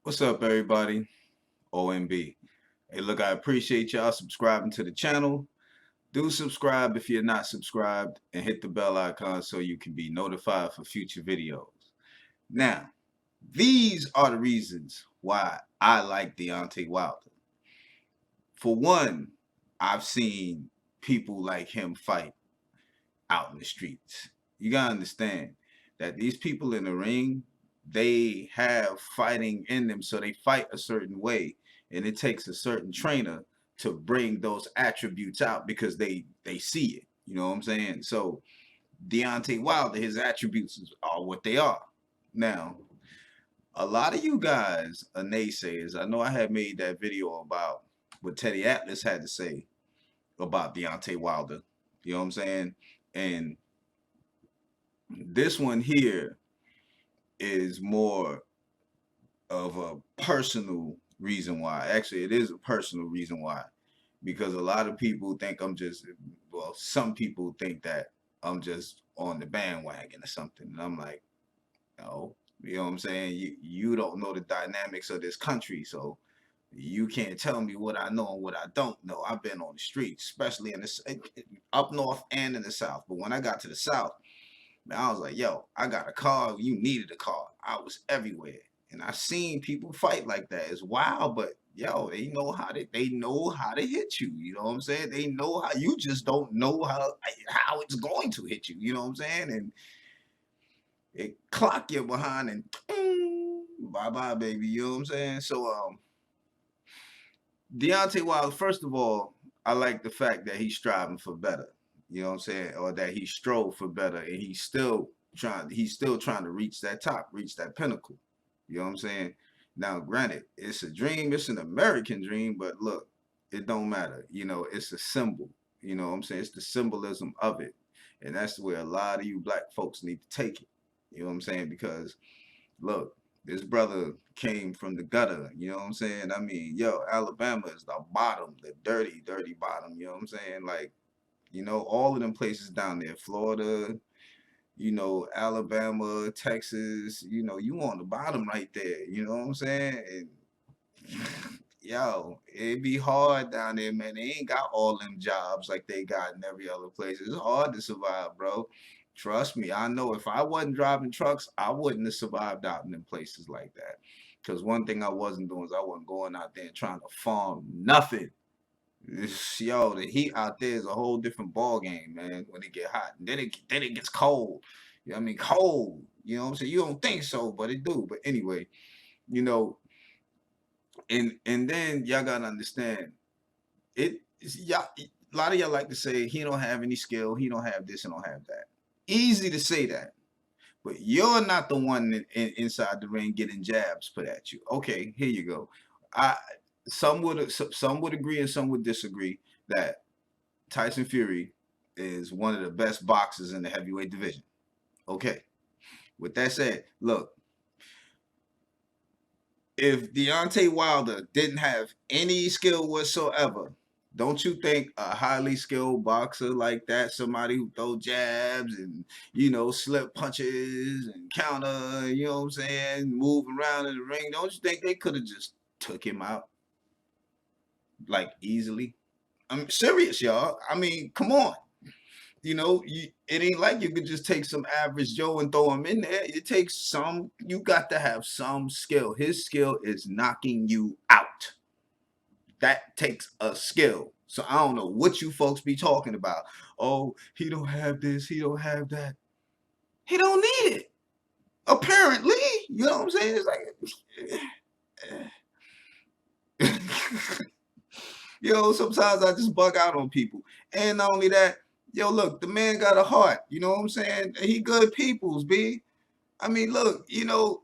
What's up, everybody? OMB. Hey, look, I appreciate y'all subscribing to the channel. Do subscribe if you're not subscribed and hit the bell icon so you can be notified for future videos. Now, these are the reasons why I like Deontay Wilder. For one, I've seen people like him fight out in the streets. You gotta understand that these people in the ring, they have fighting in them, so they fight a certain way, and it takes a certain trainer to bring those attributes out because they see it. You know what I'm saying? So Deontay Wilder, his attributes are what they are. Now, a lot of you guys are naysayers. I know I had made that video about what Teddy Atlas had to say about Deontay Wilder. You know what I'm saying? And this one here is more of a personal reason why. Actually, it is a personal reason why. Because a lot of people think well, some people think that I'm just on the bandwagon or something. And I'm like, no, you know what I'm saying? You don't know the dynamics of this country, so you can't tell me what I know and what I don't know. I've been on the streets, especially in the up north and in the south. But when I got to the south, man, I was like, yo, I got a car. You needed a car. I was everywhere. And I seen people fight like that. It's wild, but yo, they know how to hit you. You know what I'm saying? They know how. You just don't know how it's going to hit you. You know what I'm saying? And it clock you behind and bye bye, baby. You know what I'm saying? So Deontay Wilder, first of all, I like the fact that he's striving for better. You know what I'm saying? Or that he strove for better and he's still trying to reach that top, reach that pinnacle. You know what I'm saying? Now, granted, it's a dream, it's an American dream, but look, it don't matter. You know, it's a symbol. You know what I'm saying? It's the symbolism of it. And that's the way a lot of you black folks need to take it. You know what I'm saying? Because look, this brother came from the gutter, you know what I'm saying? I mean, yo, Alabama is the bottom, the dirty, dirty bottom, you know what I'm saying? Like, you know, all of them places down there, Florida, you know, Alabama, Texas, you know, you on the bottom right there, you know what I'm saying? And yo, it be hard down there, man. They ain't got all them jobs like they got in every other place. It's hard to survive, bro. Trust me, I know if I wasn't driving trucks, I wouldn't have survived out in them places like that. Because one thing I wasn't doing is I wasn't going out there and trying to farm nothing. Yo, the heat out there is a whole different ball game, man. When it get hot, and then it gets cold. You know what I mean? Cold. You know what I'm saying? You don't think so, but it do. But anyway, you know, and then y'all gotta understand y'all, a lot of y'all like to say he don't have any skill, he don't have this and don't have that. Easy to say that, but you're not the one inside the ring getting jabs put at you. Okay, here you go. I some would agree and some would disagree that Tyson Fury is one of the best boxers in the heavyweight division. Okay. With that said, look, if Deontay Wilder didn't have any skill whatsoever, don't you think a highly skilled boxer like that, somebody who throw jabs and, you know, slip punches and counter, you know what I'm saying, move around in the ring, don't you think they could have just took him out like easily? I'm serious, y'all. I mean, come on. You know, it ain't like you could just take some average Joe and throw him in there. It takes some, you got to have some skill. His skill is knocking you out. That takes a skill. So I don't know what you folks be talking about. Oh, he don't have this, he don't have that. He don't need it. Apparently, you know what I'm saying? It's like, yo, sometimes I just bug out on people. And not only that, yo, look, the man got a heart. You know what I'm saying? He good peoples, B. I mean, look, you know,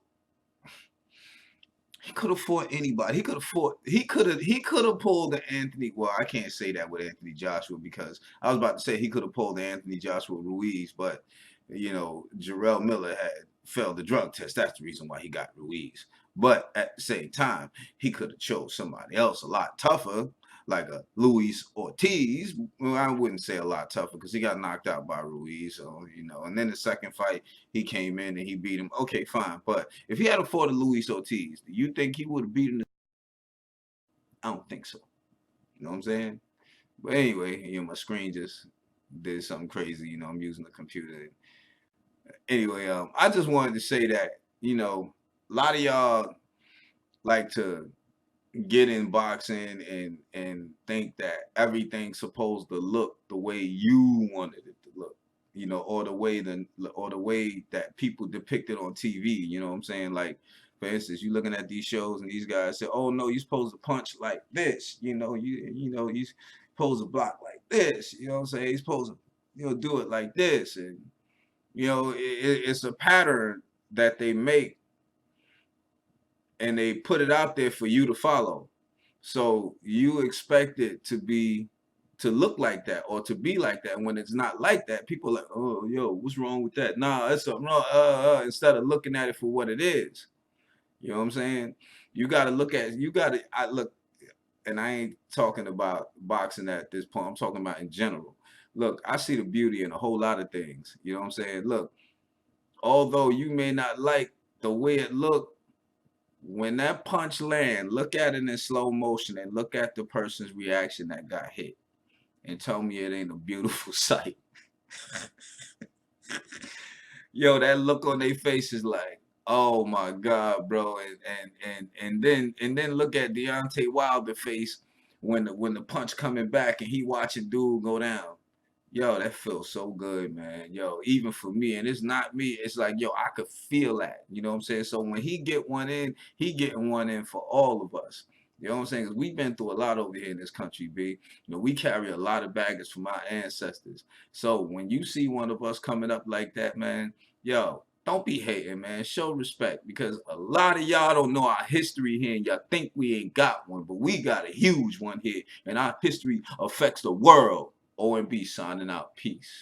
he could have fought anybody. He could have pulled the Anthony. Well, I can't say that with Anthony Joshua because I was about to say he could have pulled the Anthony Joshua Ruiz, but you know, Jarrell Miller had failed the drug test. That's the reason why he got Ruiz. But at the same time, he could have chose somebody else a lot tougher. like a Luis Ortiz. Well, I wouldn't say a lot tougher because he got knocked out by Ruiz. So, you know, and then the second fight, he came in and he beat him. Okay, fine. But if he had fought a Luis Ortiz, do you think he would have beaten him? I don't think so. You know what I'm saying? But anyway, you know, my screen just did something crazy. You know, I'm using the computer. Anyway, I just wanted to say that, you know, a lot of y'all like to get in boxing and think that everything's supposed to look the way you wanted it to look, you know, or the way that people depict it on TV. You know what I'm saying? Like, for instance, you looking at these shows and these guys say, "Oh no, you're supposed to punch like this." You know, you're supposed to block like this. You know what I'm saying? You're supposed to, you know, do it like this, and you know, it's a pattern that they make and they put it out there for you to follow. So you expect it to look like that or to be like that. And when it's not like that, people are like, oh, yo, what's wrong with that? Nah, that's something wrong. Instead of looking at it for what it is. You know what I'm saying? I look, and I ain't talking about boxing at this point. I'm talking about in general. Look, I see the beauty in a whole lot of things. You know what I'm saying? Look, although you may not like the way it looked, when that punch land, look at it in slow motion and look at the person's reaction that got hit and tell me it ain't a beautiful sight. Yo, that look on their face is like, oh my God, bro. And then look at Deontay Wilder face when the punch coming back and he watching dude go down. Yo, that feels so good, man. Yo, even for me, and it's not me. It's like, yo, I could feel that. You know what I'm saying? So when he get one in, he getting one in for all of us. You know what I'm saying? 'Cause we've been through a lot over here in this country, B. You know, we carry a lot of baggage from our ancestors. So when you see one of us coming up like that, man, yo, don't be hating, man. Show respect because a lot of y'all don't know our history here, and y'all think we ain't got one, but we got a huge one here, and our history affects the world. OMB signing out. Peace.